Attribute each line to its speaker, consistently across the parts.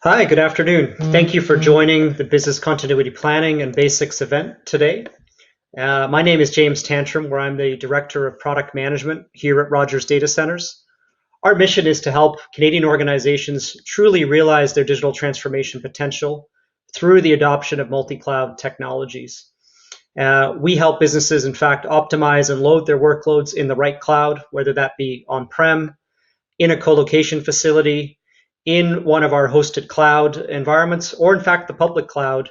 Speaker 1: Hi, good afternoon. Thank you for joining the Business Continuity Planning and Basics event today. My name is James Tantram, where I'm the Director of Product Management here at Rogers Data Centers. Our mission is to help Canadian organizations truly realize their digital transformation potential through the adoption of multi-cloud technologies. We help businesses, in fact, optimize and load their workloads in the right cloud, whether that be on-prem, in a colocation facility, in one of our hosted cloud environments, or in fact the public cloud,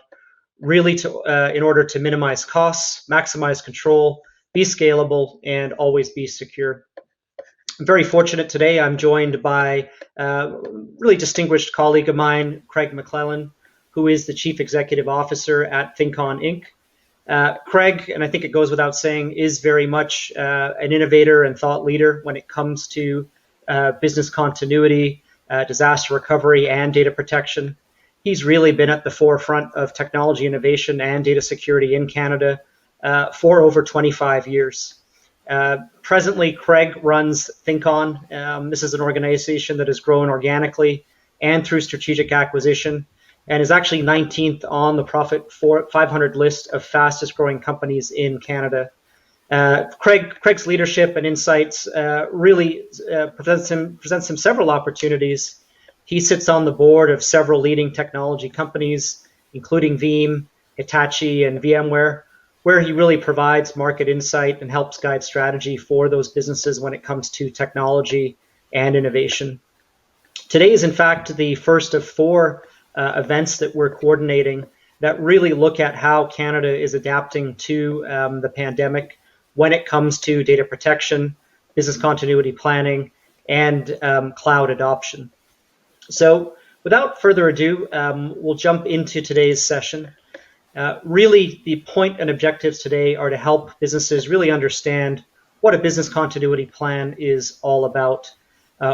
Speaker 1: really in order to minimize costs, maximize control, be scalable, and always be secure. I'm very fortunate today. I'm joined by a really distinguished colleague of mine, Craig McLellan, who is the Chief Executive Officer at ThinkOn Inc. Craig, and I think it goes without saying, is very much an innovator and thought leader when it comes to business continuity, disaster recovery, and data protection. He's really been at the forefront of technology innovation and data security in Canada for over 25 years. Presently, Craig runs ThinkOn. This is an organization that has grown organically and through strategic acquisition, and is actually 19th on the Profit 500 list of fastest growing companies in Canada. Craig's leadership and insights really presents him several opportunities. He sits on the board of several leading technology companies, including Veeam, Hitachi, and VMware, where he really provides market insight and helps guide strategy for those businesses when it comes to technology and innovation. Today is, in fact, the first of four events that we're coordinating that really look at how Canada is adapting to the pandemic when it comes to data protection, business continuity planning, and cloud adoption. So without further ado, we'll jump into today's session. Really, the point and objectives today are to help businesses really understand what a business continuity plan is all about,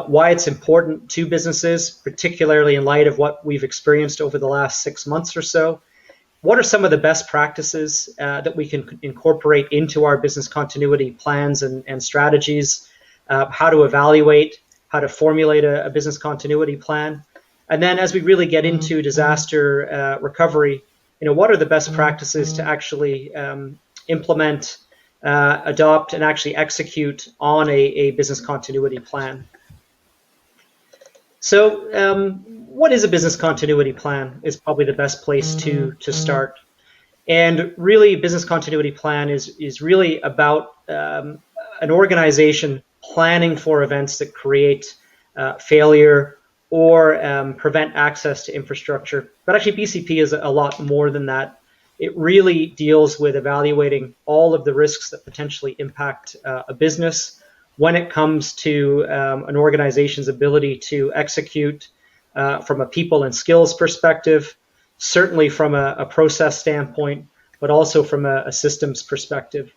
Speaker 1: why it's important to businesses, particularly in light of what we've experienced over the last 6 months or so. What are some of the best practices that we can incorporate into our business continuity plans and strategies, how to evaluate, how to formulate a business continuity plan. And then as we really get into disaster recovery, what are the best practices to actually implement, adopt, and actually execute on a business continuity plan. So what is a business continuity plan is probably the best place to start. And really, business continuity plan is really about an organization planning for events that create failure or prevent access to infrastructure. But actually, BCP is a lot more than that. It really deals with evaluating all of the risks that potentially impact a business when it comes to an organization's ability to execute from a people and skills perspective, certainly from a process standpoint, but also from a systems perspective.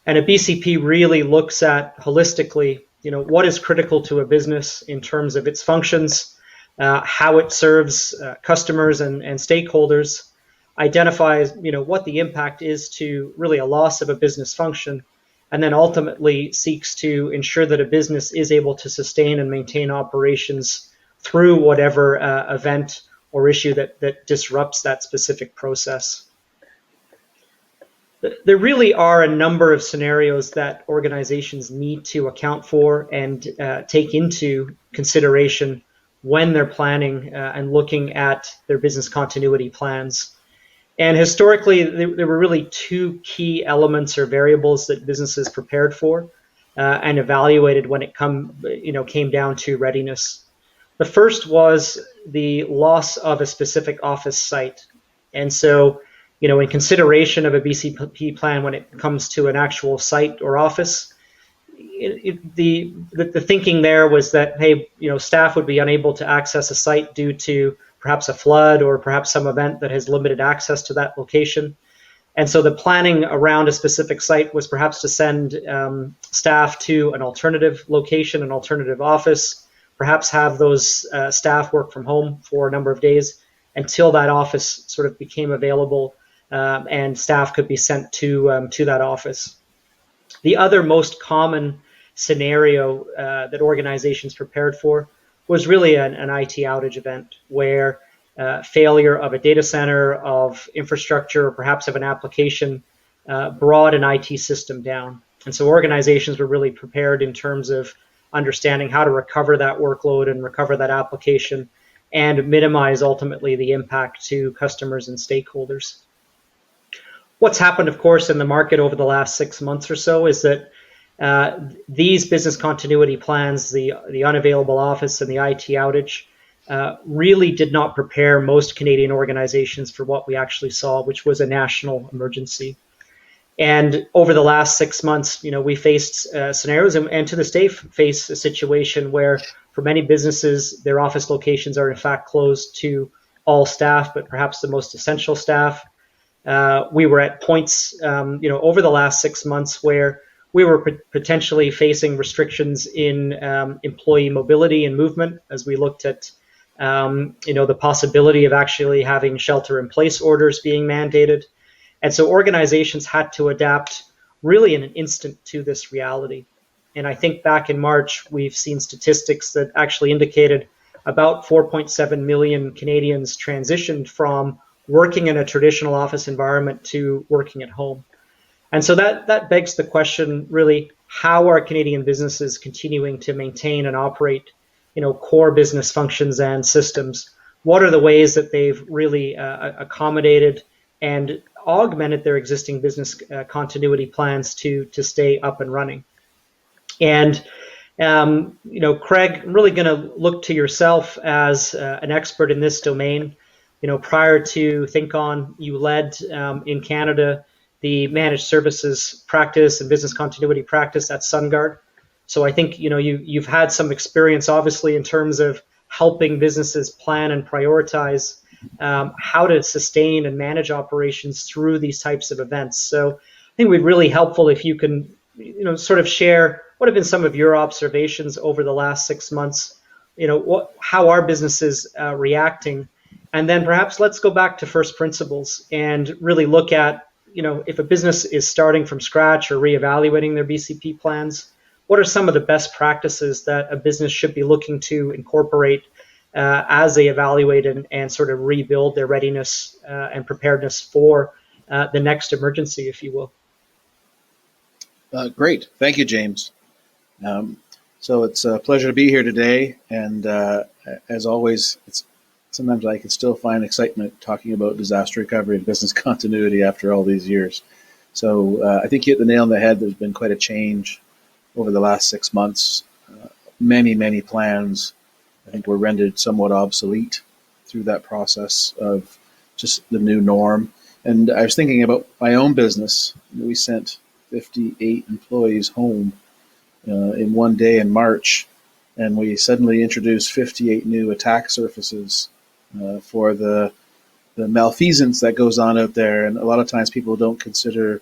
Speaker 1: And a BCP really looks at holistically, what is critical to a business in terms of its functions, how it serves customers and stakeholders, identifies, what the impact is to really a loss of a business function, and then ultimately seeks to ensure that a business is able to sustain and maintain operations through whatever event or issue that disrupts that specific process. There really are a number of scenarios that organizations need to account for and take into consideration when they're planning and looking at their business continuity plans. And historically, there were really two key elements or variables that businesses prepared for and evaluated when it came down to readiness. The first was the loss of a specific office site. And so, in consideration of a BCP plan when it comes to an actual site or office, the thinking there was that, hey, staff would be unable to access a site due to perhaps a flood or perhaps some event that has limited access to that location. And so the planning around a specific site was perhaps to send staff to an alternative location, an alternative office, perhaps have those staff work from home for a number of days until that office sort of became available and staff could be sent to that office. The other most common scenario that organizations prepared for was really an IT outage event where failure of a data center, of infrastructure, or perhaps of an application, brought an IT system down. And so organizations were really prepared in terms of understanding how to recover that workload and recover that application and minimize ultimately the impact to customers and stakeholders. What's happened, of course, in the market over the last 6 months or so is that these business continuity plans, the unavailable office and the IT outage, really did not prepare most Canadian organizations for what we actually saw, which was a national emergency. And over the last 6 months, we faced scenarios, and to this day face a situation where, for many businesses, their office locations are in fact closed to all staff, but perhaps the most essential staff. We were at points, over the last 6 months where we were potentially facing restrictions in employee mobility and movement as we looked at, the possibility of actually having shelter-in-place orders being mandated. And so organizations had to adapt really in an instant to this reality. And I think back in March, we've seen statistics that actually indicated about 4.7 million Canadians transitioned from working in a traditional office environment to working at home. And so that begs the question, really, how are Canadian businesses continuing to maintain and operate, core business functions and systems? What are the ways that they've really accommodated and augmented their existing business continuity plans to stay up and running? And Craig, I'm really going to look to yourself as an expert in this domain. Prior to ThinkOn, you led in Canada the managed services practice and business continuity practice at SunGard. So I think you've had some experience, obviously, in terms of helping businesses plan and prioritize how to sustain and manage operations through these types of events. So I think it would be really helpful if you can, sort of share what have been some of your observations over the last 6 months. How are businesses reacting? And then perhaps let's go back to first principles and really look at, if a business is starting from scratch or reevaluating their BCP plans, what are some of the best practices that a business should be looking to incorporate as they evaluate and sort of rebuild their readiness and preparedness for the next emergency, if you will?
Speaker 2: Great. Thank you, James. So it's a pleasure to be here today. And as always, sometimes I can still find excitement talking about disaster recovery and business continuity after all these years. So I think you hit the nail on the head. There's been quite a change over the last 6 months. Many plans, I think, were rendered somewhat obsolete through that process of just the new norm. And I was thinking about my own business. We sent 58 employees home in one day in March, and we suddenly introduced 58 new attack surfaces for the malfeasance that goes on out there. And a lot of times people don't consider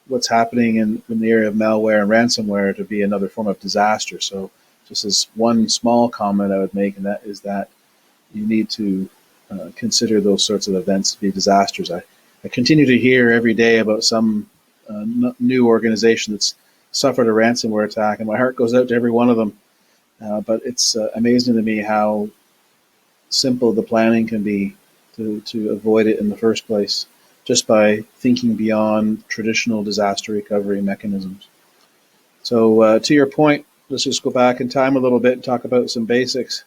Speaker 2: what's happening in the area of malware and ransomware to be another form of disaster. So just as one small comment I would make, and that is that you need to consider those sorts of events to be disasters. I continue to hear every day about some new organization that's suffered a ransomware attack, and my heart goes out to every one of them. But it's amazing to me how simple the planning can be to avoid it in the first place, just by thinking beyond traditional disaster recovery mechanisms. So to your point, let's just go back in time a little bit and talk about some basics.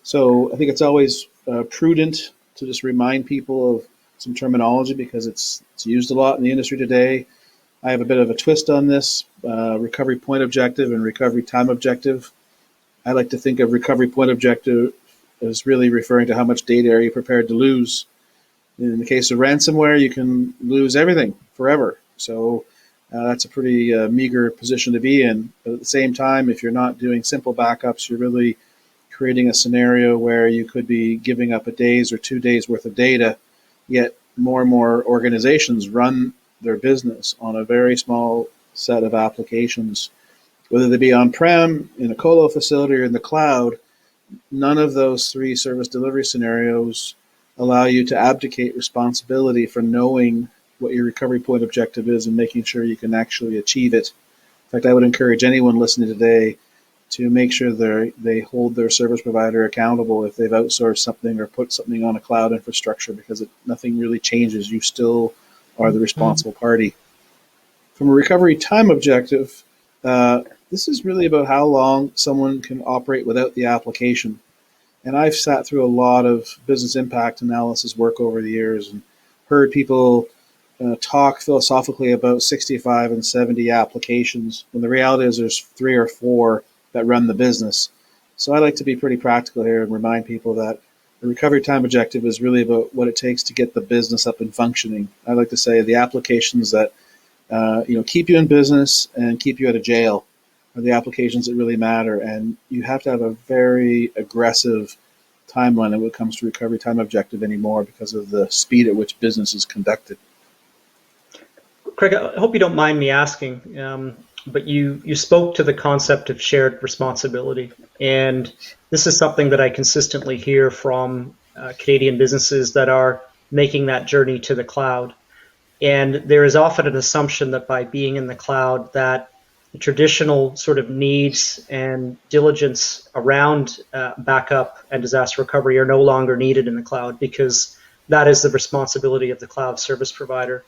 Speaker 2: So I think it's always prudent to just remind people of some terminology because it's used a lot in the industry today. I have a bit of a twist on this, recovery point objective and recovery time objective. I like to think of recovery point objective as really referring to how much data are you prepared to lose. In the case of ransomware, you can lose everything forever. So that's a pretty meager position to be in. But at the same time, if you're not doing simple backups, you're really creating a scenario where you could be giving up a day's or 2 days worth of data, yet more and more organizations run their business on a very small set of applications, whether they be on-prem, in a colo facility, or in the cloud. None of those three service delivery scenarios allow you to abdicate responsibility for knowing what your recovery point objective is and making sure you can actually achieve it. In fact, I would encourage anyone listening today to make sure they hold their service provider accountable if they've outsourced something or put something on a cloud infrastructure, because nothing really changes. You still are the responsible party. From a recovery time objective, this is really about how long someone can operate without the application. And I've sat through a lot of business impact analysis work over the years and heard people talk philosophically about 65 and 70 applications, when the reality is there's 3 or 4 that run the business. So I like to be pretty practical here and remind people that the recovery time objective is really about what it takes to get the business up and functioning. I like to say the applications that keep you in business and keep you out of jail are the applications that really matter. And you have to have a very aggressive timeline when it comes to recovery time objective anymore, because of the speed at which business is conducted.
Speaker 1: Craig, I hope you don't mind me asking, but you spoke to the concept of shared responsibility. And this is something that I consistently hear from Canadian businesses that are making that journey to the cloud. And there is often an assumption that by being in the cloud, that the traditional sort of needs and diligence around backup and disaster recovery are no longer needed in the cloud, because that is the responsibility of the cloud service provider.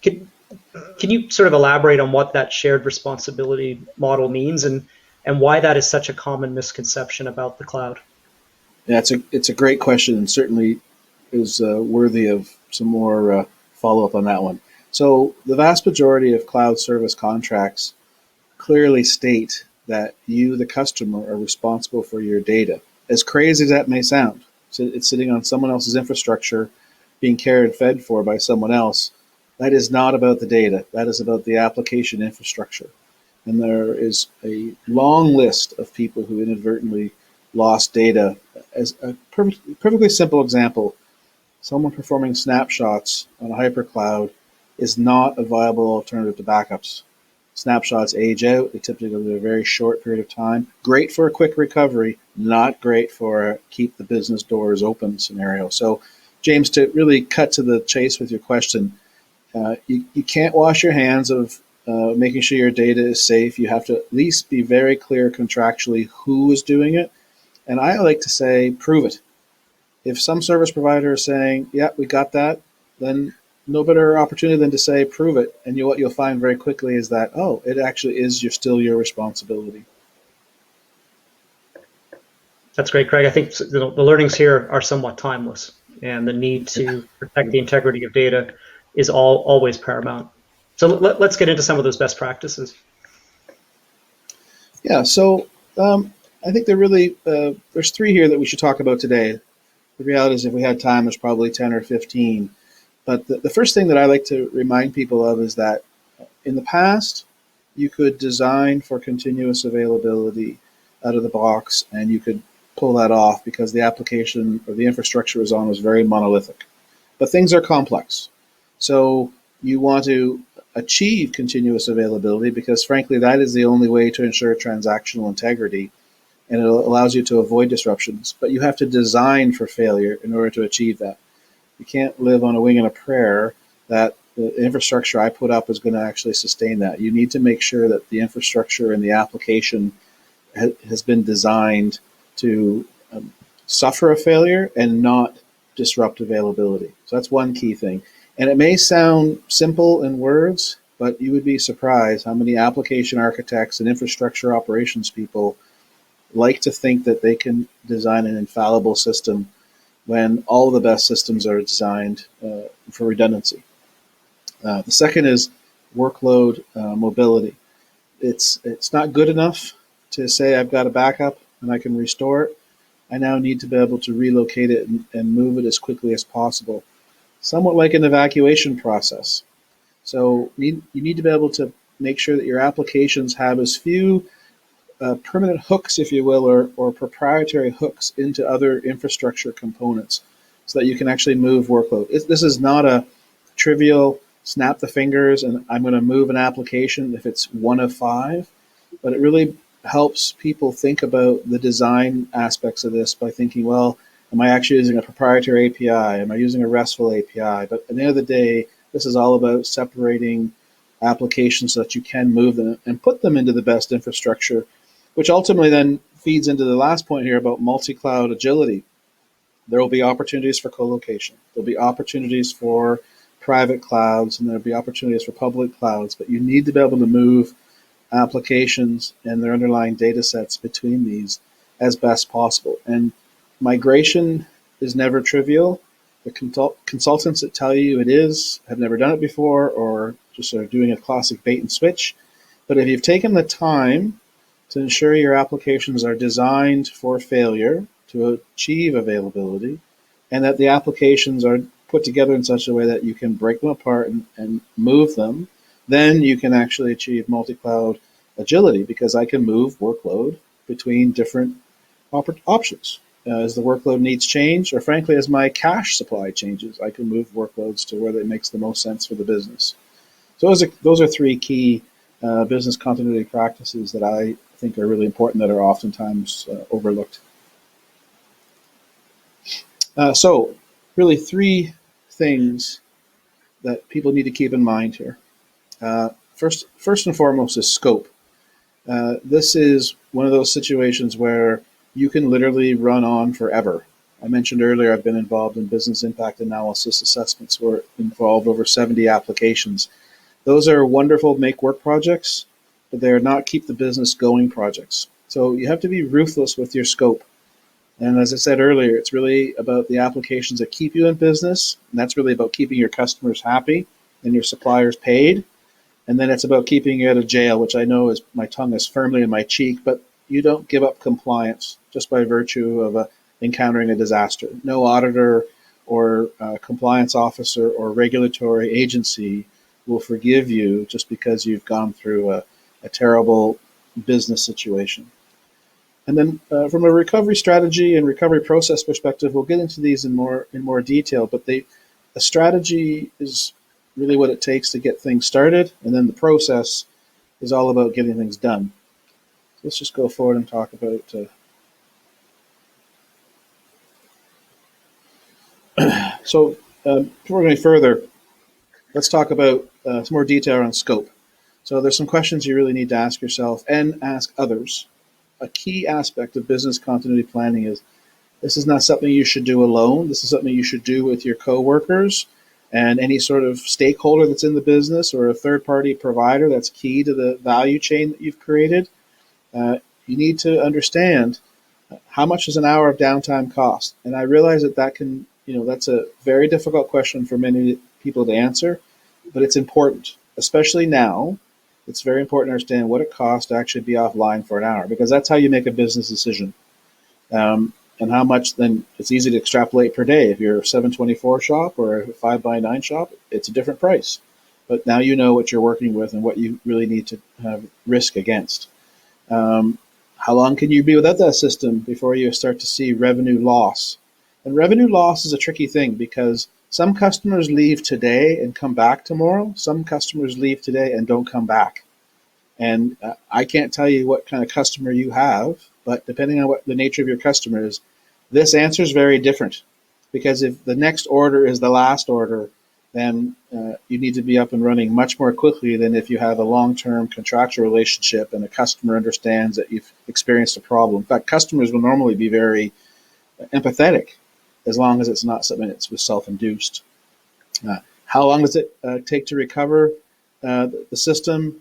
Speaker 1: Can you sort of elaborate on what that shared responsibility model means, and why that is such a common misconception about the cloud?
Speaker 2: Yeah, it's a great question, and certainly is worthy of some more follow-up on that one. So the vast majority of cloud service contracts clearly state that you, the customer, are responsible for your data. As crazy as that may sound, so it's sitting on someone else's infrastructure, being cared and fed for by someone else. That is not about the data. That is about the application infrastructure. And there is a long list of people who inadvertently lost data. As a perfectly simple example, someone performing snapshots on a hypercloud is not a viable alternative to backups. Snapshots age out. They typically go to a very short period of time. Great for a quick recovery, not great for a keep the business doors open scenario. So, James, to really cut to the chase with your question, you can't wash your hands of making sure your data is safe. You have to at least be very clear contractually who is doing it. And I like to say, prove it. If some service provider is saying, yeah, we got that, then no better opportunity than to say, prove it. And what you'll find very quickly is that, oh, it actually is still your responsibility.
Speaker 1: That's great, Craig. I think the learnings here are somewhat timeless, and the need to protect the integrity of data is always paramount. So let's get into some of those best practices.
Speaker 2: Yeah, so I think there's 3 here that we should talk about today. The reality is, if we had time, there's probably 10 or 15. But the first thing that I like to remind people of is that in the past, you could design for continuous availability out of the box, and you could pull that off because the application or the infrastructure was very monolithic. But things are complex. So you want to achieve continuous availability because, frankly, that is the only way to ensure transactional integrity, and it allows you to avoid disruptions. But you have to design for failure in order to achieve that. You can't live on a wing and a prayer that the infrastructure I put up is going to actually sustain that. You need to make sure that the infrastructure and the application has been designed to suffer a failure and not disrupt availability. So that's one key thing. And it may sound simple in words, but you would be surprised how many application architects and infrastructure operations people like to think that they can design an infallible system when all the best systems are designed for redundancy. The second is workload mobility. It's not good enough to say I've got a backup and I can restore it. I now need to be able to relocate it and move it as quickly as possible, somewhat like an evacuation process. So you need to be able to make sure that your applications have as few permanent hooks, if you will, or proprietary hooks into other infrastructure components so that you can actually move workload. This is not a trivial snap the fingers and I'm going to move an application if it's one of 5, but it really helps people think about the design aspects of this by thinking, well, am I actually using a proprietary API? Am I using a RESTful API? But at the end of the day, this is all about separating applications so that you can move them and put them into the best infrastructure which ultimately then feeds into the last point here about multi-cloud agility. There will be opportunities for colocation. There'll be opportunities for private clouds, and there'll be opportunities for public clouds, but you need to be able to move applications and their underlying data sets between these as best possible. And migration is never trivial. The consultants that tell you it is have never done it before, or just are doing a classic bait and switch. But if you've taken the time to ensure your applications are designed for failure to achieve availability, and that the applications are put together in such a way that you can break them apart and move them, then you can actually achieve multi-cloud agility, because I can move workload between different options. As the workload needs change, or frankly, as my cache supply changes, I can move workloads to where it makes the most sense for the business. So those are three key business continuity practices that I think are really important, that are oftentimes overlooked. So really three things that people need to keep in mind here. First and foremost is scope. This is one of those situations where you can literally run on forever. I mentioned earlier I've been involved in business impact analysis assessments where involved over 70 applications. Those are wonderful make work projects, but they are not keep the business going projects. So you have to be ruthless with your scope. And as I said earlier, it's really about the applications that keep you in business, and that's really about keeping your customers happy and your suppliers paid. And then it's about keeping you out of jail, which I know is, my tongue is firmly in my cheek, but you don't give up compliance just by virtue of encountering a disaster. No auditor or compliance officer or regulatory agency will forgive you just because you've gone through a terrible business situation. And then from a recovery strategy and recovery process perspective, we'll get into these in more detail, but a strategy is really what it takes to get things started, and then the process is all about getting things done. So let's just go forward and talk about so before going further, let's talk about some more detail on scope. So there's some questions you really need to ask yourself and ask others. A key aspect of business continuity planning is this is not something you should do alone. This is something you should do with your coworkers and any sort of stakeholder that's in the business, or a third-party provider that's key to the value chain that you've created. You need to understand how much does an hour of downtime cost? And I realize that can, that's a very difficult question for many people to answer, but it's important, especially now. It's very important to understand what it costs to actually be offline for an hour, because that's how you make a business decision. And how much, then it's easy to extrapolate per day. If you're a 724 shop or a 5x9 shop, it's a different price. But now you know what you're working with and what you really need to have risk against. How long can you be without that system before you start to see revenue loss? And revenue loss is a tricky thing, because some customers leave today and come back tomorrow. Some customers leave today and don't come back. And I can't tell you what kind of customer you have, but depending on what the nature of your customer is, this answer is very different. Because if the next order is the last order, then you need to be up and running much more quickly than if you have a long-term contractual relationship and a customer understands that you've experienced a problem. In fact, customers will normally be very empathetic as long as it's not something that's self-induced. How long does it take to recover the system?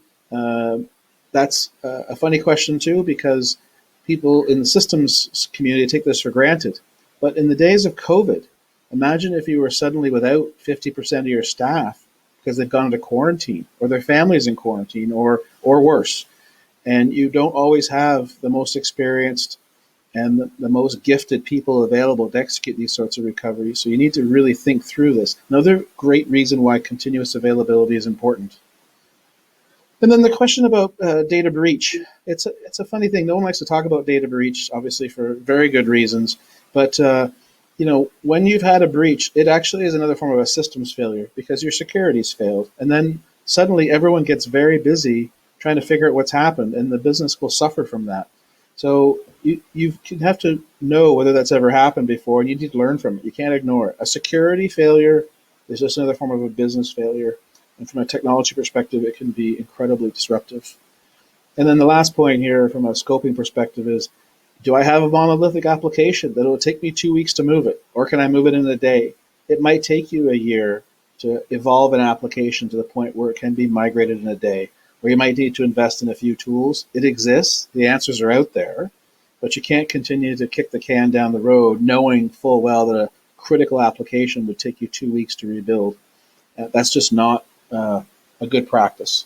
Speaker 2: That's a funny question too, because people in the systems community take this for granted. But in the days of COVID, imagine if you were suddenly without 50% of your staff because they've gone into quarantine, or their family's in quarantine, or worse. And you don't always have the most experienced and the most gifted people available to execute these sorts of recoveries. So you need to really think through this. Another great reason why continuous availability is important. And then the question about data breach. It's a funny thing. No one likes to talk about data breach, obviously for very good reasons. But when you've had a breach, it actually is another form of a systems failure, because your security's failed. And then suddenly everyone gets very busy trying to figure out what's happened, and the business will suffer from that. So you have to know whether that's ever happened before, and you need to learn from it. You can't ignore it. A security failure is just another form of a business failure. And from a technology perspective, it can be incredibly disruptive. And then the last point here from a scoping perspective is, do I have a monolithic application that it will take me 2 weeks to move it? Or can I move it in a day? It might take you a year to evolve an application to the point where it can be migrated in a day, or you might need to invest in a few tools. It exists, the answers are out there, but you can't continue to kick the can down the road knowing full well that a critical application would take you 2 weeks to rebuild. That's just not a good practice.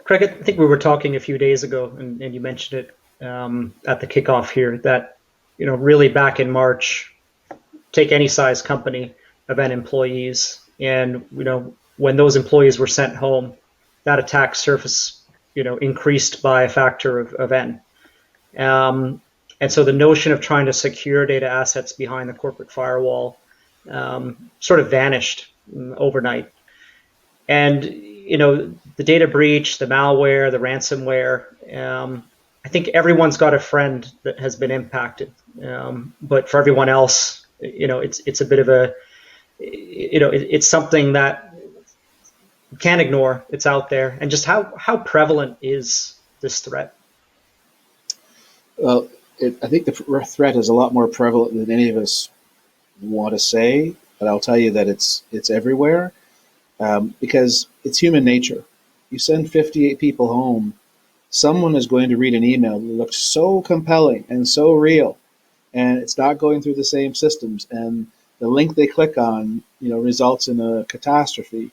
Speaker 1: Craig, I think we were talking a few days ago, and you mentioned it at the kickoff here, that really back in March, take any size company of N employees, and when those employees were sent home, that attack surface increased by a factor of N. And so the notion of trying to secure data assets behind the corporate firewall sort of vanished overnight. And the data breach, the malware, the ransomware. I think everyone's got a friend that has been impacted, but for everyone else, it's a bit of a, it's something that you can't ignore. It's out there, and just how prevalent is this threat?
Speaker 2: Well, I think the threat is a lot more prevalent than any of us want to say, but I'll tell you that it's everywhere. Because it's human nature. You send 58 people home, someone is going to read an email that looks so compelling and so real, and it's not going through the same systems, and the link they click on, results in a catastrophe.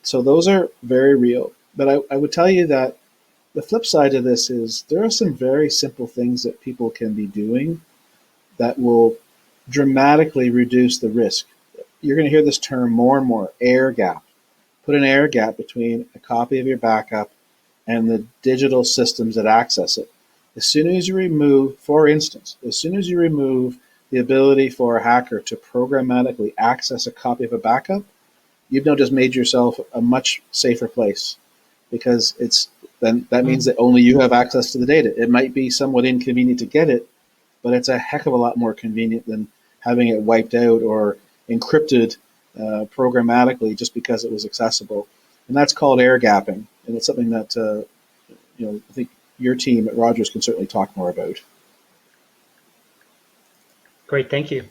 Speaker 2: So those are very real. But I would tell you that the flip side of this is there are some very simple things that people can be doing that will dramatically reduce the risk. You're going to hear this term more and more, air gap. Put an air gap between a copy of your backup and the digital systems that access it. As soon as you remove, for instance, the ability for a hacker to programmatically access a copy of a backup, you've now just made yourself a much safer place, because that means that only you have access to the data. It might be somewhat inconvenient to get it, but it's a heck of a lot more convenient than having it wiped out or encrypted programmatically just because it was accessible. And that's called air gapping. And it's something that I think your team at Rogers can certainly talk more about.
Speaker 1: Great, thank you.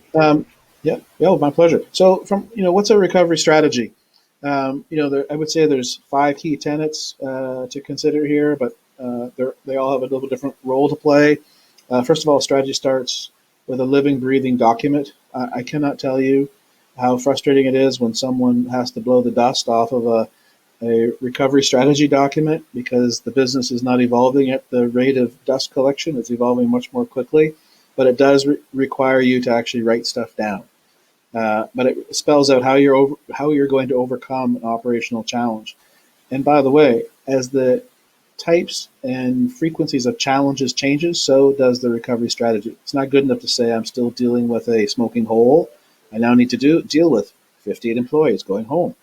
Speaker 2: Yeah, my pleasure. So what's a recovery strategy? I would say there's 5 key tenets to consider here, but they all have a little different role to play. First of all, strategy starts with a living, breathing document. I cannot tell you how frustrating it is when someone has to blow the dust off of a recovery strategy document because the business is not evolving at the rate of dust collection. It's evolving much more quickly, but it does require you to actually write stuff down. But it spells out how you're going to overcome an operational challenge. And by the way, as the types and frequencies of challenges changes, so does the recovery strategy. It's not good enough to say I'm still dealing with a smoking hole. I now need to deal with 58 employees going home.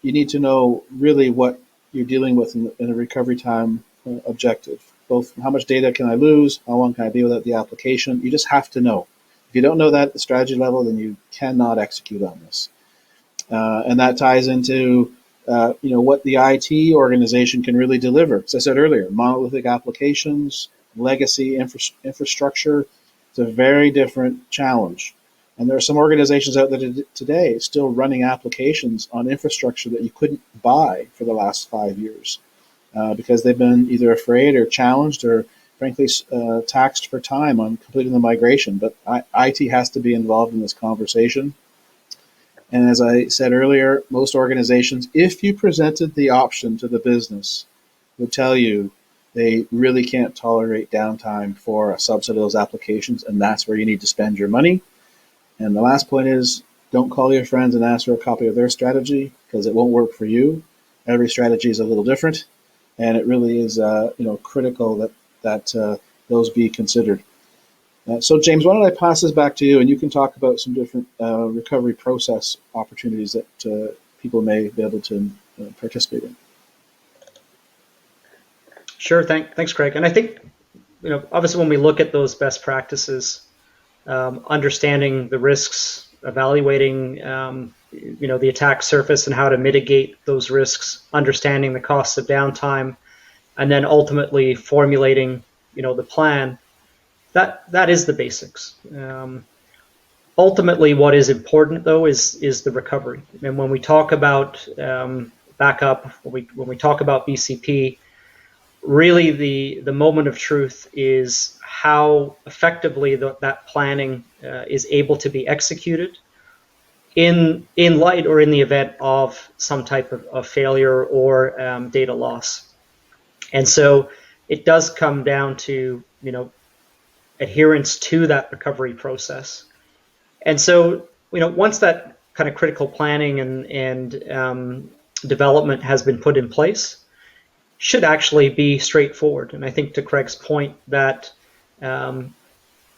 Speaker 2: You need to know really what you're dealing with in a recovery time objective. Both how much data can I lose, how long can I be without the application. You just have to know. If you don't know that at the strategy level, then you cannot execute on this. And that ties into what the IT organization can really deliver. As I said earlier, monolithic applications, legacy infrastructure, it's a very different challenge. And there are some organizations out there today still running applications on infrastructure that you couldn't buy for the last 5 years because they've been either afraid or challenged or frankly taxed for time on completing the migration. But IT has to be involved in this conversation. And as I said earlier, most organizations, if you presented the option to the business, would tell you they really can't tolerate downtime for a subset of those applications, and that's where you need to spend your money. And the last point is, don't call your friends and ask for a copy of their strategy, because it won't work for you. Every strategy is a little different, and it really is critical that those be considered. So, James, why don't I pass this back to you, and you can talk about some different recovery process opportunities that people may be able to participate in.
Speaker 1: Sure, thanks, Craig. And I think, obviously when we look at those best practices, understanding the risks evaluating the attack surface and how to mitigate those risks, understanding the costs of downtime, and then ultimately formulating the plan. That is the basics. Ultimately, what is important though is the recovery. And when we talk about backup, when we talk about BCP, really the moment of truth is how effectively that planning is able to be executed in light or in the event of some type of failure or data loss. And so it does come down to adherence to that recovery process. And so once that kind of critical planning and development has been put in place, should actually be straightforward. And I think to Craig's point that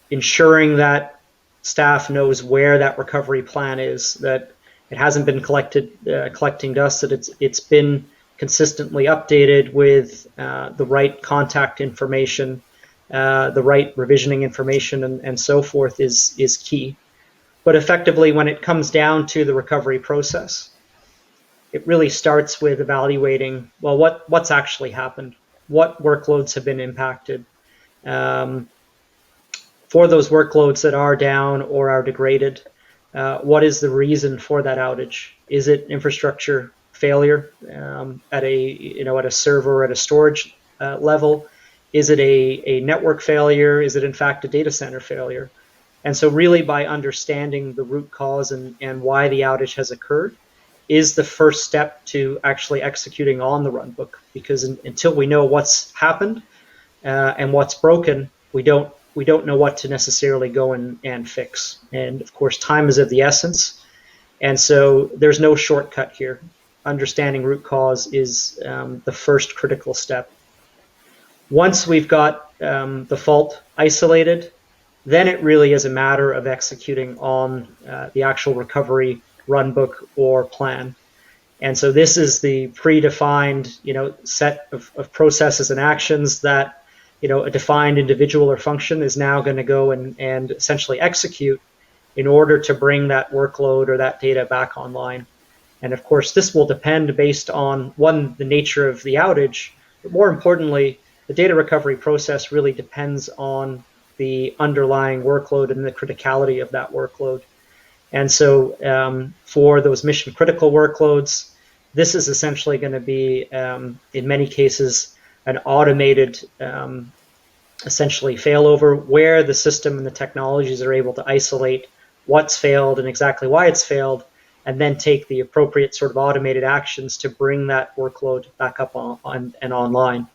Speaker 1: ensuring that staff knows where that recovery plan is, that it hasn't been collecting dust, that it's been consistently updated with the right contact information, the right revisioning information, and so forth is key. But effectively, when it comes down to the recovery process, it really starts with evaluating, well, what's actually happened? What workloads have been impacted? For those workloads that are down or are degraded, what is the reason for that outage? Is it infrastructure failure at a server or at a storage level? Is it a network failure? Is it in fact a data center failure? And so really by understanding the root cause and why the outage has occurred is the first step to actually executing on the runbook, because until we know what's happened and what's broken, we don't know what to necessarily go and fix. And of course, time is of the essence. And so there's no shortcut here. Understanding root cause is the first critical step. Once we've got the fault isolated, then it really is a matter of executing on the actual recovery runbook or plan. And so this is the predefined, set of processes and actions that, a defined individual or function is now going to go and essentially execute in order to bring that workload or that data back online. And of course, this will depend based on, one, the nature of the outage, but more importantly, the data recovery process really depends on the underlying workload and the criticality of that workload. And so for those mission critical workloads, this is essentially going to be, in many cases, an automated, essentially failover, where the system and the technologies are able to isolate what's failed and exactly why it's failed, and then take the appropriate sort of automated actions to bring that workload back up on and online.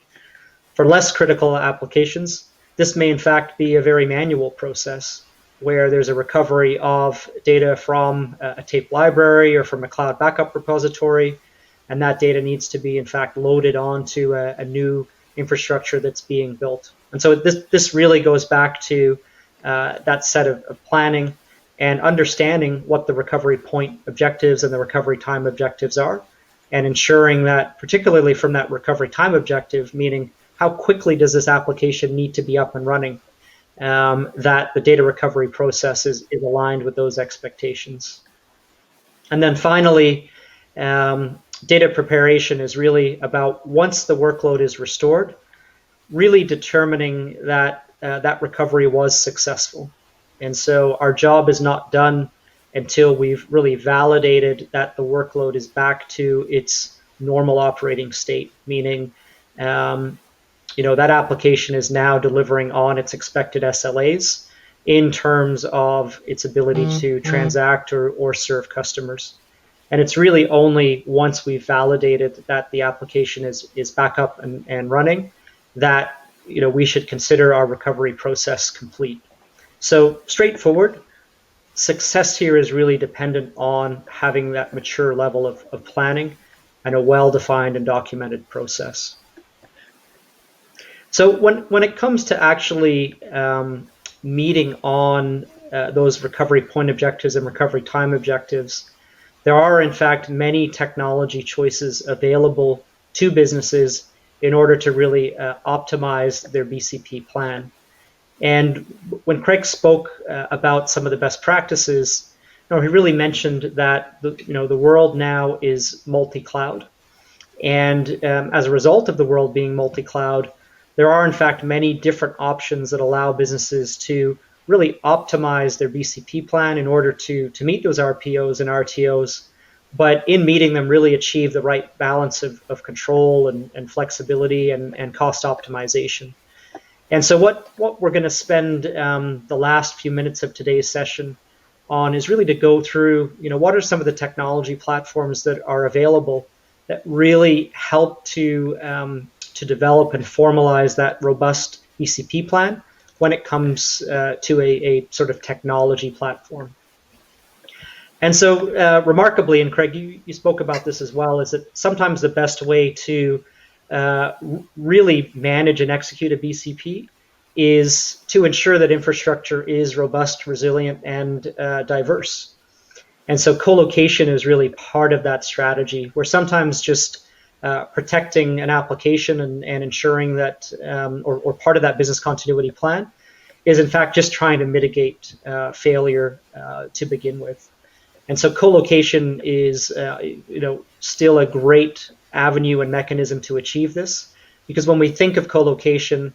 Speaker 1: For less critical applications, this may in fact be a very manual process where there's a recovery of data from a tape library or from a cloud backup repository, and that data needs to be in fact loaded onto a new infrastructure that's being built. And so this really goes back to that set of planning and understanding what the recovery point objectives and the recovery time objectives are, and ensuring that, particularly from that recovery time objective, meaning how quickly does this application need to be up and running, that the data recovery process is aligned with those expectations. And then finally, data preparation is really about, once the workload is restored, really determining that that recovery was successful. And so our job is not done until we've really validated that the workload is back to its normal operating state, meaning that application is now delivering on its expected SLAs in terms of its ability to transact or serve customers. And it's really only once we've validated that the application is back up and running that we should consider our recovery process complete. So straightforward. Success here is really dependent on having that mature level of planning and a well-defined and documented process. So when it comes to actually meeting on those recovery point objectives and recovery time objectives, there are in fact many technology choices available to businesses in order to really optimize their BCP plan. And when Craig spoke about some of the best practices, No, he really mentioned that the world now is multi-cloud, and as a result of the world being multi-cloud, there are in fact many different options that allow businesses to really optimize their BCP plan in order to meet those RPOs and RTOs, but in meeting them really achieve the right balance of control and flexibility and cost optimization. And so what we're going to spend the last few minutes of today's session on is really to go through, what are some of the technology platforms that are available that really help to develop and formalize that robust BCP plan when it comes to a sort of technology platform. And so remarkably, and Craig, you spoke about this as well, is that sometimes the best way to really manage and execute a BCP is to ensure that infrastructure is robust, resilient, and diverse. And so colocation is really part of that strategy, where sometimes just protecting an application and ensuring that, or part of that business continuity plan, is in fact just trying to mitigate failure to begin with. And so colocation is, still a great avenue and mechanism to achieve this, because when we think of colocation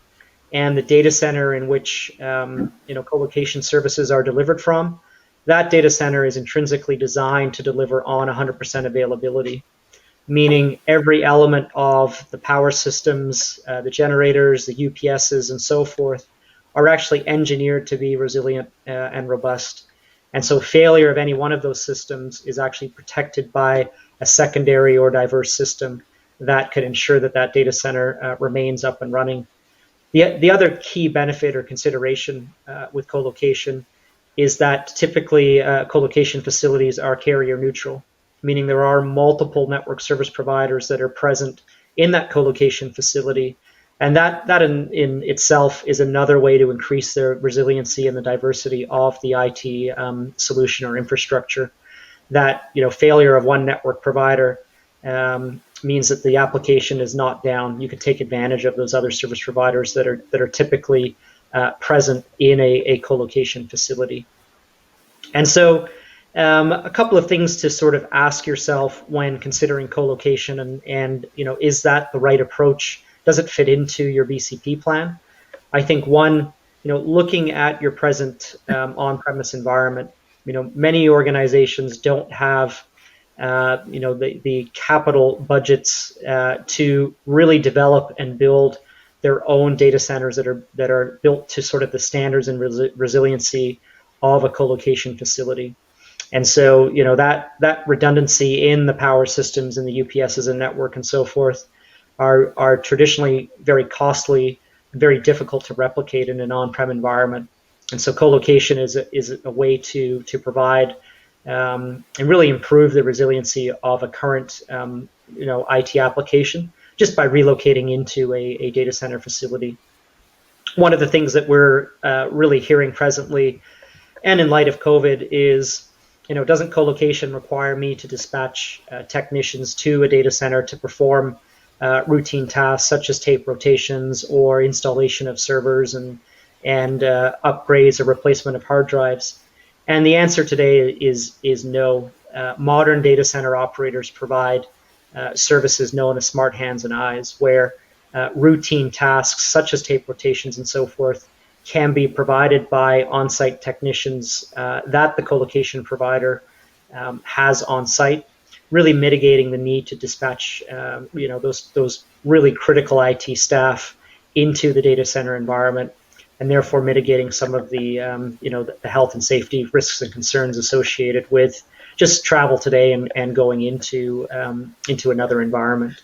Speaker 1: and the data center in which colocation services are delivered from, that data center is intrinsically designed to deliver on 100% availability, meaning every element of the power systems, the generators, the UPSs, and so forth are actually engineered to be resilient and robust. And so failure of any one of those systems is actually protected by a secondary or diverse system that could ensure that that data center remains up and running. The other key benefit or consideration with colocation is that typically colocation facilities are carrier neutral, meaning there are multiple network service providers that are present in that colocation facility. And that in itself is another way to increase their resiliency and the diversity of the IT solution or infrastructure. That failure of one network provider means that the application is not down. You can take advantage of those other service providers that are typically present in a colocation facility. And so a couple of things to sort of ask yourself when considering colocation and is that the right approach? Does it fit into your BCP plan? I think one, looking at your present on-premise environment, many organizations don't have the capital budgets to really develop and build their own data centers that are built to sort of the standards and resiliency of a colocation facility. And so that redundancy in the power systems and the UPSs and network and so forth are traditionally very costly and very difficult to replicate in an on-prem environment. And so colocation is a way to provide and really improve the resiliency of a current IT application just by relocating into a data center facility. One of the things that we're really hearing presently, and in light of COVID, is doesn't colocation require me to dispatch technicians to a data center to perform routine tasks such as tape rotations or installation of servers and upgrades or replacement of hard drives? And the answer today is no. Modern data center operators provide services known as smart hands and eyes, where routine tasks such as tape rotations and so forth can be provided by on-site technicians that the colocation provider has on-site, really mitigating the need to dispatch those really critical IT staff into the data center environment, and therefore mitigating some of the the health and safety risks and concerns associated with just travel today and going into another environment.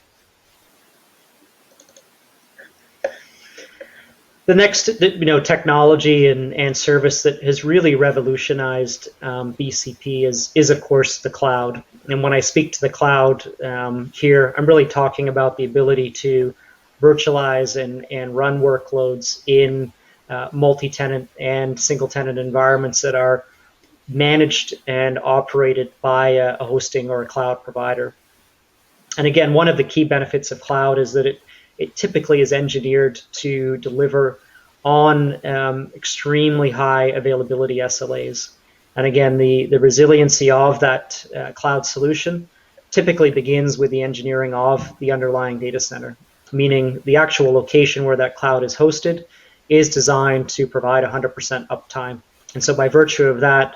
Speaker 1: The next technology and service that has really revolutionized BCP is of course the cloud. And when I speak to the cloud here, I'm really talking about the ability to virtualize and run workloads in multi-tenant and single-tenant environments that are managed and operated by a hosting or a cloud provider. And again, one of the key benefits of cloud is that it typically is engineered to deliver on extremely high availability SLAs. And again, the resiliency of that cloud solution typically begins with the engineering of the underlying data center, meaning the actual location where that cloud is hosted is designed to provide 100% uptime. And so by virtue of that,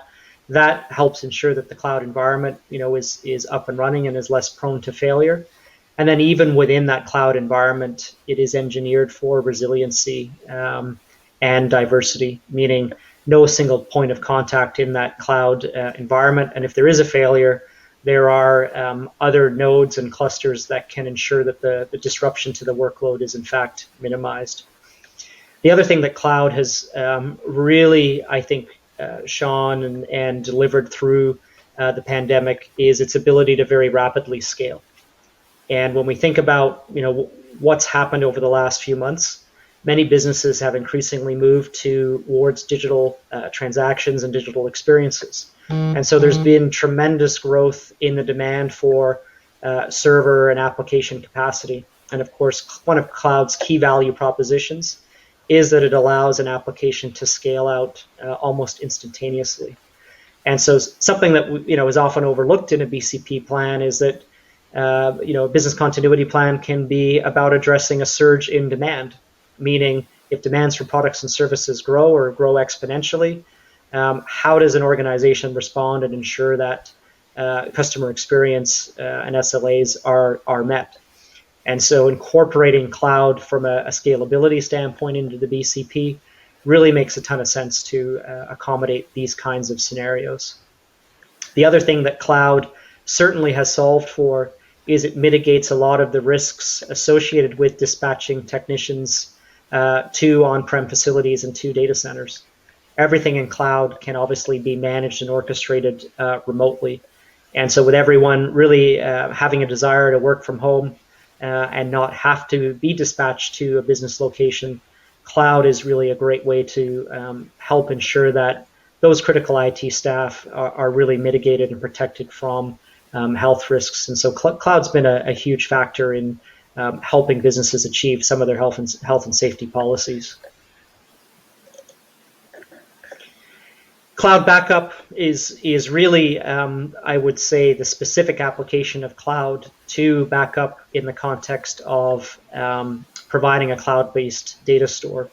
Speaker 1: that helps ensure that the cloud environment, is up and running and is less prone to failure. And then even within that cloud environment, it is engineered for resiliency and diversity, meaning no single point of contact in that cloud environment. And if there is a failure, there are other nodes and clusters that can ensure that the disruption to the workload is in fact minimized. The other thing that cloud has really, I think, shone and delivered through the pandemic is its ability to very rapidly scale. And when we think about, what's happened over the last few months, many businesses have increasingly moved towards digital transactions and digital experiences. And so there's been tremendous growth in the demand for server and application capacity. And of course, one of cloud's key value propositions is that it allows an application to scale out almost instantaneously. And so something that is often overlooked in a BCP plan is that a business continuity plan can be about addressing a surge in demand, meaning if demands for products and services grow or grow exponentially, how does an organization respond and ensure that customer experience and SLAs are met? And so incorporating cloud from a scalability standpoint into the BCP really makes a ton of sense to accommodate these kinds of scenarios. The other thing that cloud certainly has solved for is it mitigates a lot of the risks associated with dispatching technicians to on-prem facilities and to data centers. Everything in cloud can obviously be managed and orchestrated remotely. And so with everyone really having a desire to work from home and not have to be dispatched to a business location, cloud is really a great way to help ensure that those critical IT staff are really mitigated and protected from health risks. And so cloud's been a huge factor in helping businesses achieve some of their health and safety policies. Cloud backup is really, I would say, the specific application of cloud to backup in the context of providing a cloud-based data store.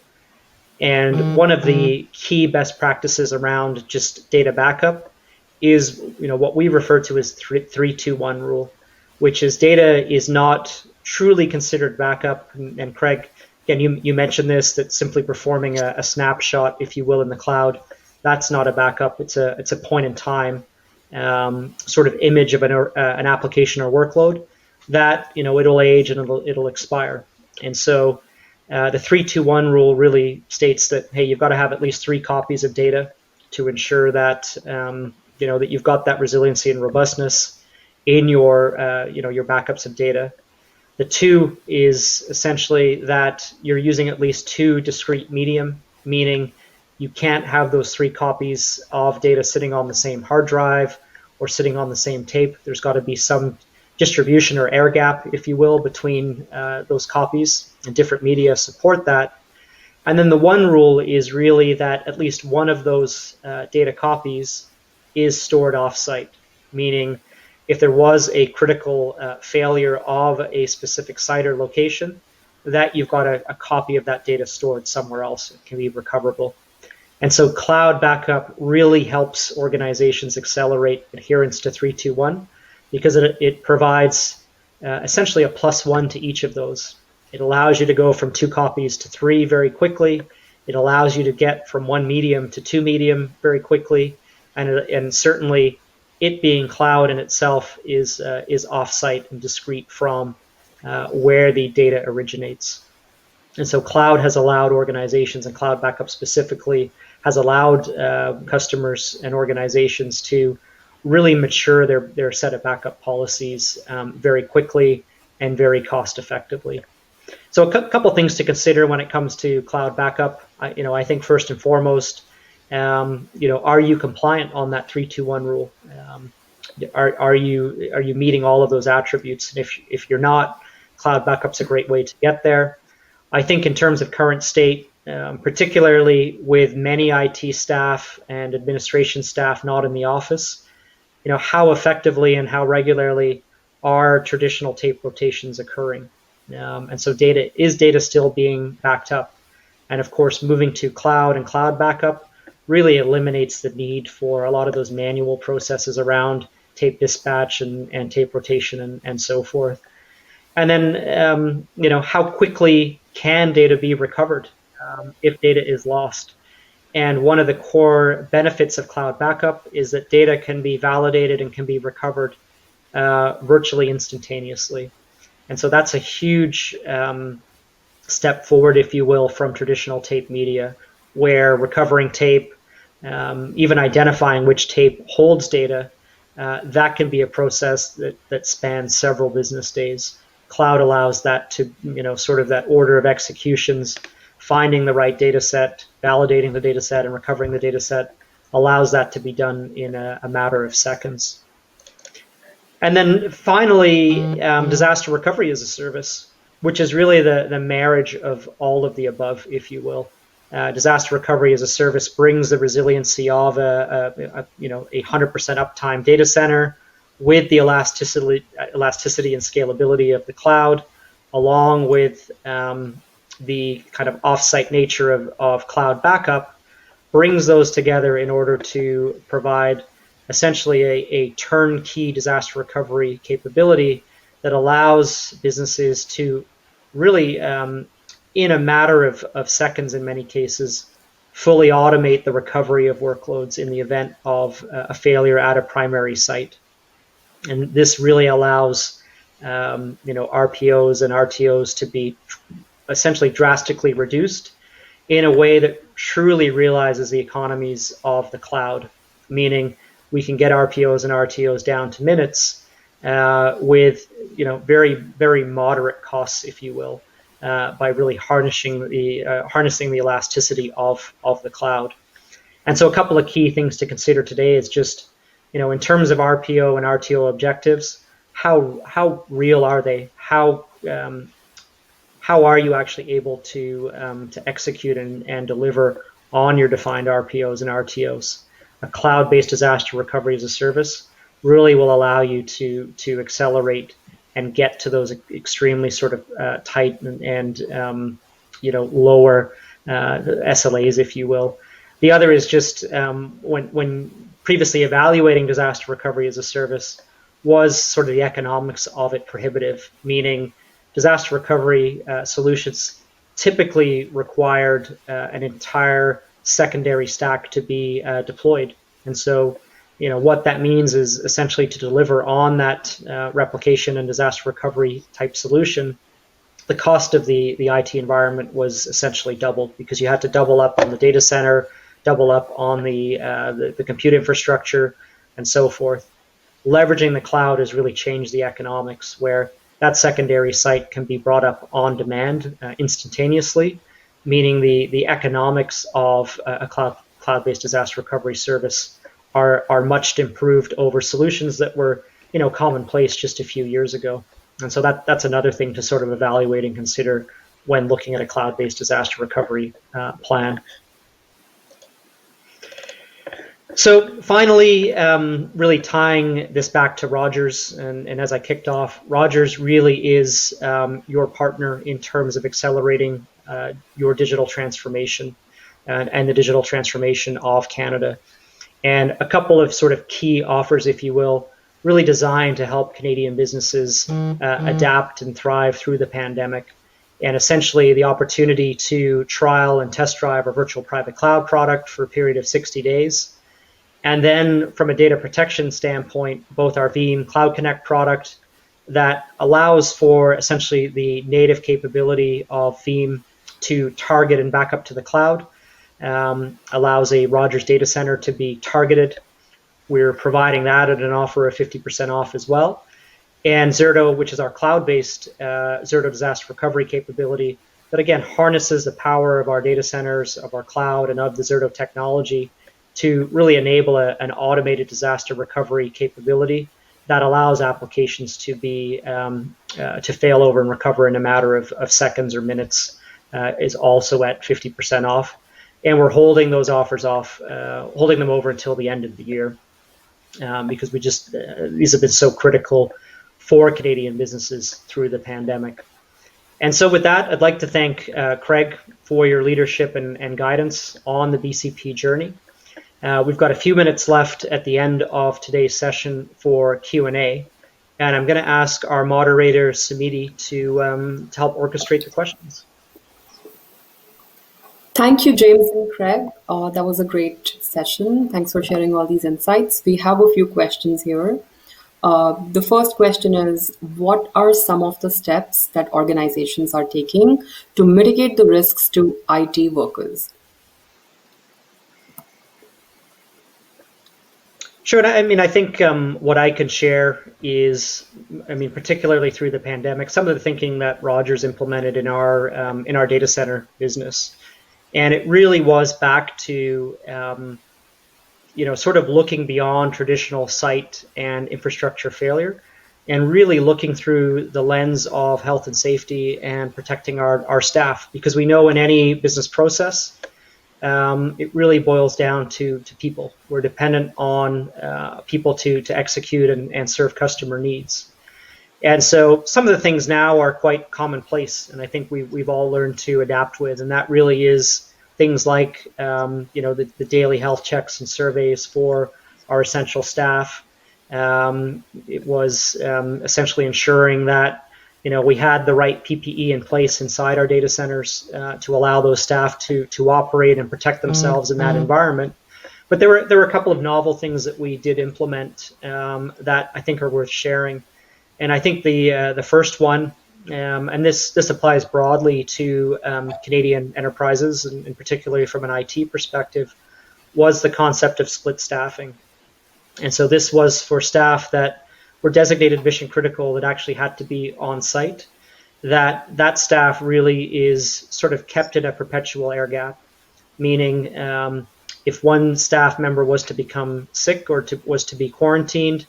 Speaker 1: And one of the key best practices around just data backup is what we refer to as 3-2-1 rule, which is data is not truly considered backup. And Craig, again, you mentioned this, that simply performing a snapshot, if you will, in the cloud, that's not a backup. It's a point in time sort of image of an application or workload that it'll age and it'll expire. And so the 3-2-1 rule really states that, hey, you've got to have at least 3 copies of data to ensure that that you've got that resiliency and robustness in your your backups of data. The 2 is essentially that you're using at least 2 discrete medium, meaning you can't have those 3 copies of data sitting on the same hard drive or sitting on the same tape. There's got to be some distribution or air gap, if you will, between those copies, and different media support that. And then the 1 rule is really that at least one of those data copies is stored offsite, meaning if there was a critical failure of a specific site or location, that you've got a copy of that data stored somewhere else. It can be recoverable. And so cloud backup really helps organizations accelerate adherence to 3-2-1 because it provides essentially a +1 to each of those. It allows you to go from 2 copies to 3 very quickly. It allows you to get from 1 medium to 2 medium very quickly. And certainly it being cloud in itself is offsite and discrete from where the data originates. And so cloud has allowed organizations, and cloud backup specifically, has allowed customers and organizations to really mature their set of backup policies very quickly and very cost effectively. So a couple things to consider when it comes to cloud backup. I think first and foremost, are you compliant on that 3-2-1 rule? Are you meeting all of those attributes? And if you're not, cloud backup's a great way to get there. I think in terms of current state, particularly with many IT staff and administration staff not in the office. How effectively and how regularly are traditional tape rotations occurring? And so data still being backed up? And of course, moving to cloud and cloud backup really eliminates the need for a lot of those manual processes around tape dispatch and tape rotation and so forth. And then, how quickly can data be recovered if data is lost? And one of the core benefits of cloud backup is that data can be validated and can be recovered virtually instantaneously. And so that's a huge step forward, if you will, from traditional tape media, where recovering tape, even identifying which tape holds data, that can be a process that spans several business days. Cloud allows that to, sort of that order of executions, finding the right data set, validating the data set, and recovering the data set allows that to be done in a matter of seconds. And then finally, disaster recovery as a service, which is really the marriage of all of the above, if you will. Disaster recovery as a service brings the resiliency of a 100% uptime data center with the elasticity and scalability of the cloud, along with the kind of offsite nature of cloud backup, brings those together in order to provide essentially a turnkey disaster recovery capability that allows businesses to really, in a matter of seconds in many cases, fully automate the recovery of workloads in the event of a failure at a primary site. And this really allows RPOs and RTOs to be essentially drastically reduced in a way that truly realizes the economies of the cloud, meaning we can get RPOs and RTOs down to minutes with very, very moderate costs, if you will, by really harnessing the elasticity of the cloud. And so a couple of key things to consider today is just, in terms of RPO and RTO objectives, how real are they? How are you actually able to execute and deliver on your defined RPOs and RTOs? A cloud-based disaster recovery as a service really will allow you to accelerate and get to those extremely sort of tight and lower SLAs, if you will. The other is just when previously evaluating disaster recovery as a service was sort of the economics of it prohibitive, meaning disaster recovery solutions typically required an entire secondary stack to be deployed. And so, what that means is essentially to deliver on that replication and disaster recovery type solution, the cost of the IT environment was essentially doubled because you had to double up on the data center, double up on the compute infrastructure, and so forth. Leveraging the cloud has really changed the economics, where that secondary site can be brought up on demand instantaneously, meaning the economics of a cloud-based disaster recovery service are much improved over solutions that were commonplace just a few years ago. And so that's another thing to sort of evaluate and consider when looking at a cloud-based disaster recovery plan. So finally, really tying this back to Rogers, and as I kicked off, Rogers really is your partner in terms of accelerating your digital transformation and the digital transformation of Canada. And a couple of sort of key offers, if you will, really designed to help Canadian businesses adapt and thrive through the pandemic. And essentially the opportunity to trial and test drive our virtual private cloud product for a period of 60 days. And then from a data protection standpoint, both our Veeam Cloud Connect product that allows for essentially the native capability of Veeam to target and back up to the cloud, allows a Rogers data center to be targeted. We're providing that at an offer of 50% off as well. And Zerto, which is our cloud-based Zerto disaster recovery capability that again harnesses the power of our data centers, of our cloud, and of the Zerto technology to really enable an automated disaster recovery capability that allows applications to be to fail over and recover in a matter of seconds or minutes is also at 50% off. And we're holding those offers off, holding them over until the end of the year, because these have been so critical for Canadian businesses through the pandemic. And so with that, I'd like to thank Craig for your leadership and guidance on the BCP journey. We've got a few minutes left at the end of today's session for Q&A, and I'm going to ask our moderator, Samiti, to help orchestrate the questions.
Speaker 3: Thank you, James and Craig. That was a great session. Thanks for sharing all these insights. We have a few questions here. The first question is, what are some of the steps that organizations are taking to mitigate the risks to IT workers?
Speaker 1: Sure. I think what I can share is, particularly through the pandemic, some of the thinking that Rogers implemented in our data center business. And it really was back to, sort of looking beyond traditional site and infrastructure failure, and really looking through the lens of health and safety and protecting our staff. Because we know in any business process, it really boils down to people. We're dependent on people to execute and serve customer needs. And so some of the things now are quite commonplace, and I think we've all learned to adapt with, and that really is things like the daily health checks and surveys for our essential staff. It was essentially ensuring that we had the right PPE in place inside our data centers to allow those staff to operate and protect themselves in that environment. But there were a couple of novel things that we did implement that I think are worth sharing. And I think the first one, and this applies broadly to Canadian enterprises, and particularly from an IT perspective, was the concept of split staffing. And so this was for staff that were designated mission critical that actually had to be on site. That staff really is sort of kept in a perpetual air gap, meaning if one staff member was to become sick or was to be quarantined,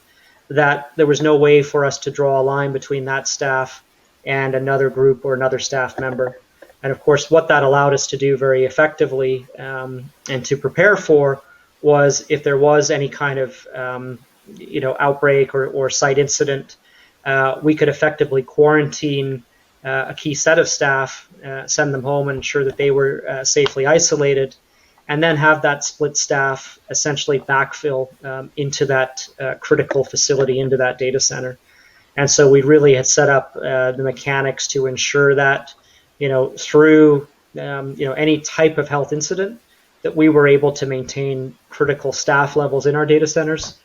Speaker 1: that there was no way for us to draw a line between that staff and another group or another staff member. And of course, what that allowed us to do very effectively and to prepare for was, if there was any kind of outbreak or site incident, we could effectively quarantine a key set of staff, send them home and ensure that they were safely isolated, and then have that split staff essentially backfill into that critical facility, into that data center. And so we really had set up the mechanics to ensure that, through any type of health incident, that we were able to maintain critical staff levels in our data centers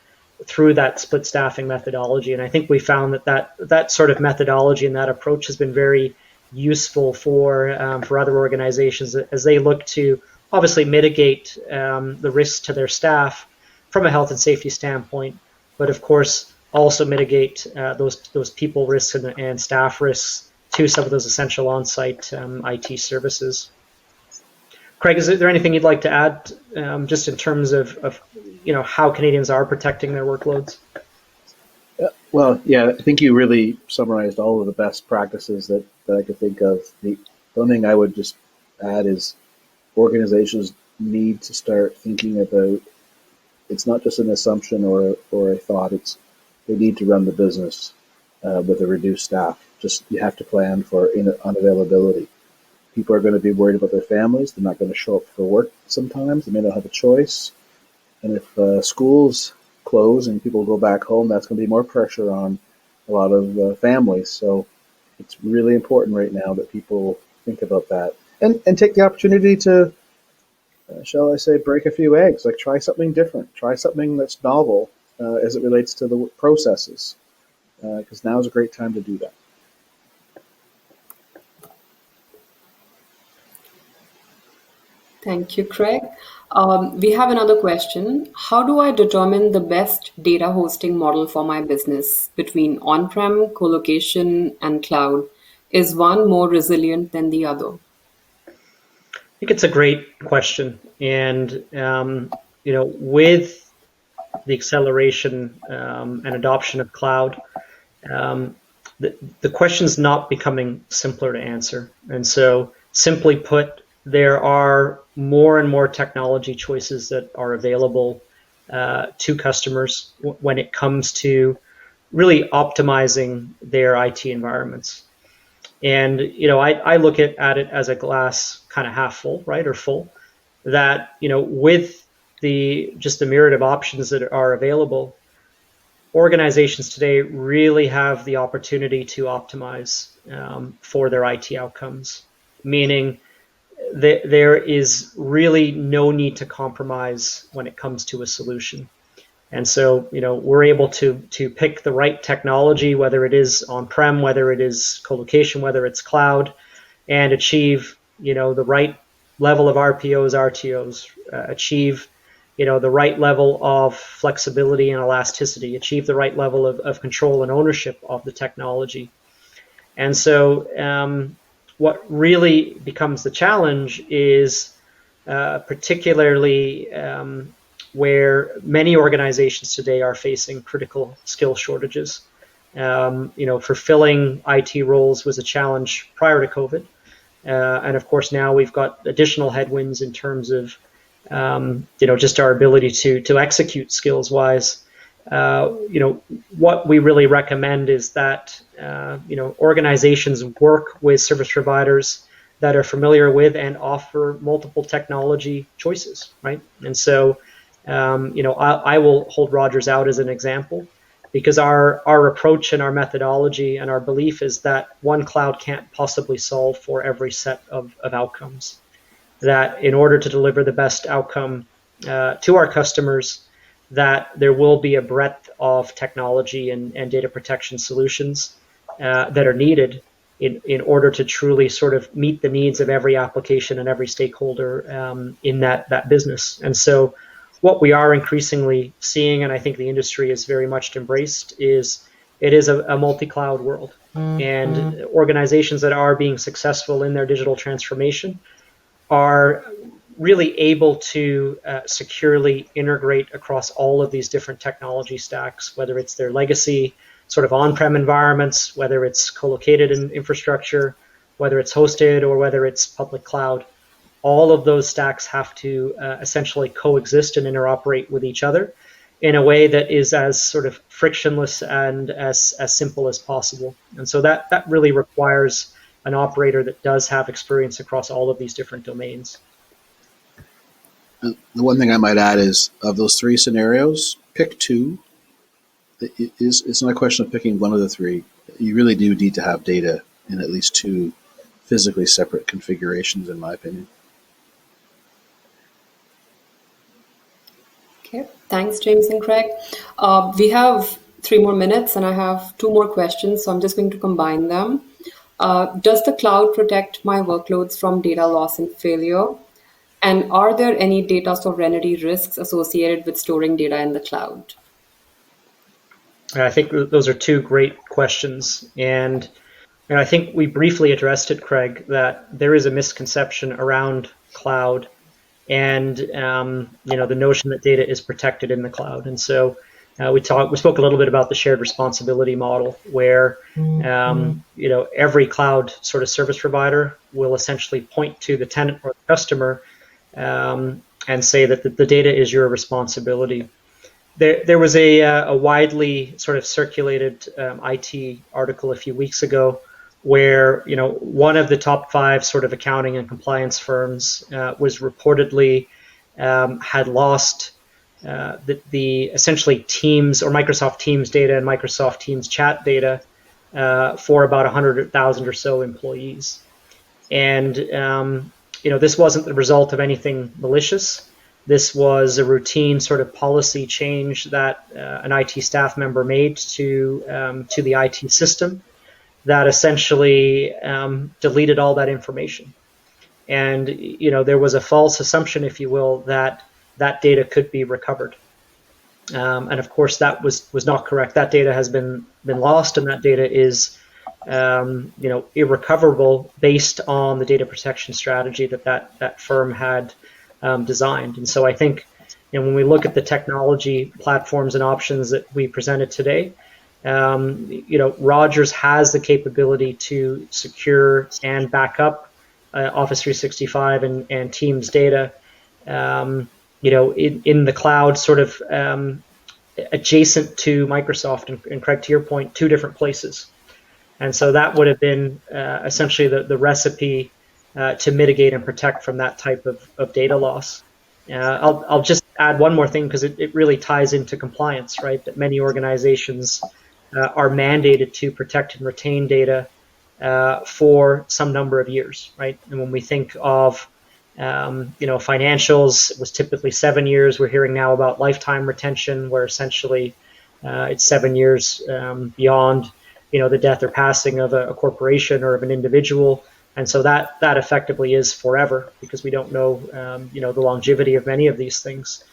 Speaker 1: through that split staffing methodology. And I think we found that sort of methodology and that approach has been very useful for other organizations as they look to obviously mitigate the risks to their staff from a health and safety standpoint, but of course also mitigate those people risks and staff risks to some of those essential on-site IT services. Craig, is there anything you'd like to add just in terms of how Canadians are protecting their workloads?
Speaker 2: Well, yeah, I think you really summarized all of the best practices that I could think of. The only thing I would just add is organizations need to start thinking about, it's not just an assumption or a thought, it's they need to run the business with a reduced staff. Just you have to plan for unavailability. People are going to be worried about their families. They're not going to show up for work sometimes. They may not have a choice. And if schools close and people go back home, that's going to be more pressure on a lot of families. So it's really important right now that people think about that and take the opportunity to, shall I say, break a few eggs, like try something different, try something that's novel as it relates to the processes, because now is a great time to do that.
Speaker 3: Thank you, Craig. We have another question. How do I determine the best data hosting model for my business between on-prem, colocation, and cloud? Is one more resilient than the other?
Speaker 1: I think it's a great question. And, with the acceleration and adoption of cloud, the question's not becoming simpler to answer. And so simply put, there are more and more technology choices that are available to customers when it comes to really optimizing their IT environments. And I look at it as a glass kind of half full, right, or full. That with just the myriad of options that are available, organizations today really have the opportunity to optimize for their IT outcomes, meaning that there is really no need to compromise when it comes to a solution. And so, we're able to pick the right technology, whether it is on-prem, whether it is colocation, whether it's cloud, and achieve, the right level of RPOs, RTOs, achieve, the right level of flexibility and elasticity, achieve the right level of control and ownership of the technology. And so what really becomes the challenge is particularly where many organizations today are facing critical skill shortages. Fulfilling IT roles was a challenge prior to COVID. And of course, now we've got additional headwinds in terms of, just our ability to execute skills wise. What we really recommend is that, organizations work with service providers that are familiar with and offer multiple technology choices, right? And so, I will hold Rogers out as an example, because our approach and our methodology and our belief is that one cloud can't possibly solve for every set of outcomes. That in order to deliver the best outcome to our customers, that there will be a breadth of technology and data protection solutions that are needed in order to truly sort of meet the needs of every application and every stakeholder in that business. And so what we are increasingly seeing, and I think the industry is very much embraced, is it is a multi-cloud world. And organizations that are being successful in their digital transformation are really able to securely integrate across all of these different technology stacks, whether it's their legacy sort of on-prem environments, whether it's co-located in infrastructure, whether it's hosted, or whether it's public cloud. All of those stacks have to essentially coexist and interoperate with each other in a way that is as sort of frictionless and as simple as possible. And so that really requires an operator that does have experience across all of these different domains.
Speaker 2: The one thing I might add is, of those three scenarios, pick two. It's not a question of picking one of the three. You really do need to have data in at least two physically separate configurations, in my opinion.
Speaker 3: Okay, thanks, James and Craig. We have 3 more minutes and I have 2 more questions, so I'm just going to combine them. Does the cloud protect my workloads from data loss and failure? And are there any data sovereignty risks associated with storing data in the cloud?
Speaker 1: I think those are 2 great questions. And I think we briefly addressed it, Craig, that there is a misconception around cloud and the notion that data is protected in the cloud. And so we spoke a little bit about the shared responsibility model, where every cloud sort of service provider will essentially point to the tenant or the customer and say that the data is your responsibility. There was a widely sort of circulated IT article a few weeks ago where one of the top 5 sort of accounting and compliance firms was reportedly had lost the essentially Teams or Microsoft Teams data and Microsoft Teams chat data for about 100,000 or so employees. And this wasn't the result of anything malicious. This was a routine sort of policy change that an IT staff member made to the IT system that essentially deleted all that information. And there was a false assumption, if you will, that data could be recovered. And of course, that was not correct. That data has been lost, and that data is irrecoverable based on the data protection strategy that firm had designed. And so I think when we look at the technology platforms and options that we presented today, Rogers has the capability to secure and back up Office 365 and Teams data, in the cloud, sort of adjacent to Microsoft, and Craig, to your point, two different places. And so that would have been essentially the recipe to mitigate and protect from that type of data loss. I'll just add one more thing, because it really ties into compliance, right? That many organizations are mandated to protect and retain data for some number of years, right? And when we think of financials, it was typically 7 years. We're hearing now about lifetime retention, where essentially it's 7 years beyond the death or passing of a corporation or of an individual. And so that effectively is forever, because we don't know the longevity of many of these things.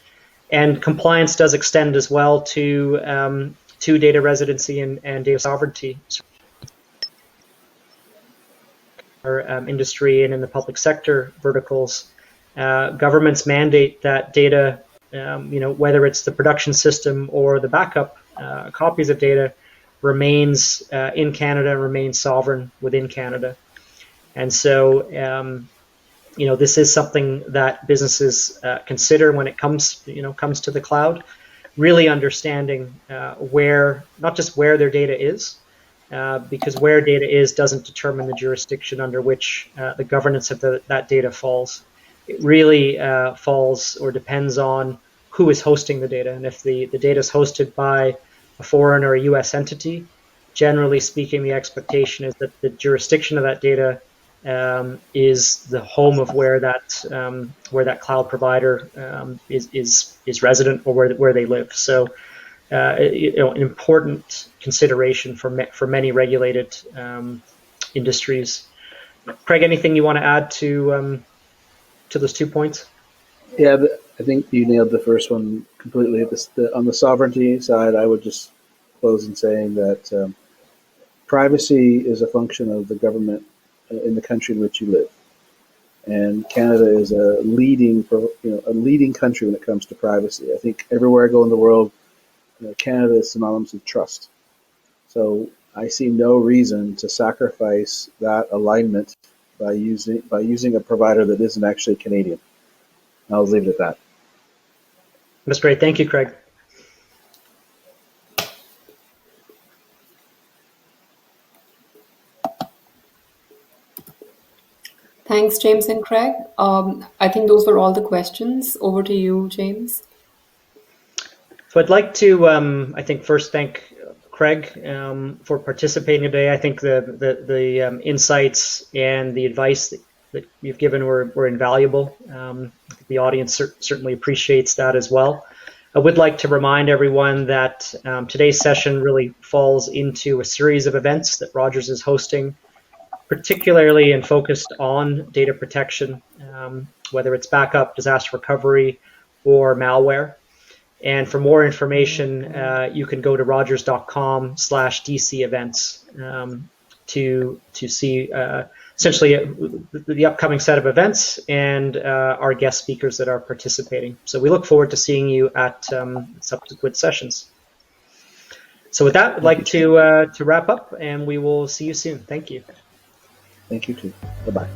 Speaker 1: And compliance does extend as well to data residency and data sovereignty. Our industry and in the public sector verticals, governments mandate that data, whether it's the production system or the backup copies of data, remains in Canada, remains sovereign within Canada. And so, this is something that businesses consider when it comes to the cloud, really understanding not just where their data is, because where data is doesn't determine the jurisdiction under which the governance of that data falls. It really falls or depends on who is hosting the data. And if the data is hosted by a foreign or a US entity, generally speaking, the expectation is that the jurisdiction of that data is the home of where that cloud provider is resident, or where they live. So an important consideration for many regulated industries. Craig, anything you want to add to those 2 points?
Speaker 2: Yeah, I think you nailed the first one completely. On the sovereignty side, I would just close in saying that privacy is a function of the government in the country in which you live, and Canada is a leading country when it comes to privacy. I think everywhere I go in the world, Canada is synonymous with trust. So I see no reason to sacrifice that alignment by using a provider that isn't actually Canadian. I'll leave it at that.
Speaker 1: That's great. Thank you, Craig.
Speaker 3: Thanks, James and Craig. I think those were all the questions. Over to you, James.
Speaker 1: So I'd like to, first thank Craig for participating today. I think the insights and the advice that you've given were invaluable. The audience certainly appreciates that as well. I would like to remind everyone that today's session really falls into a series of events that Rogers is hosting, particularly and focused on data protection, whether it's backup, disaster recovery, or malware. And for more information, you can go to rogers.com/DC events to see essentially the upcoming set of events and our guest speakers that are participating. So we look forward to seeing you at subsequent sessions. So with that, I'd like to wrap up, and we will see you soon. Thank you.
Speaker 2: Thank you too. Bye-bye.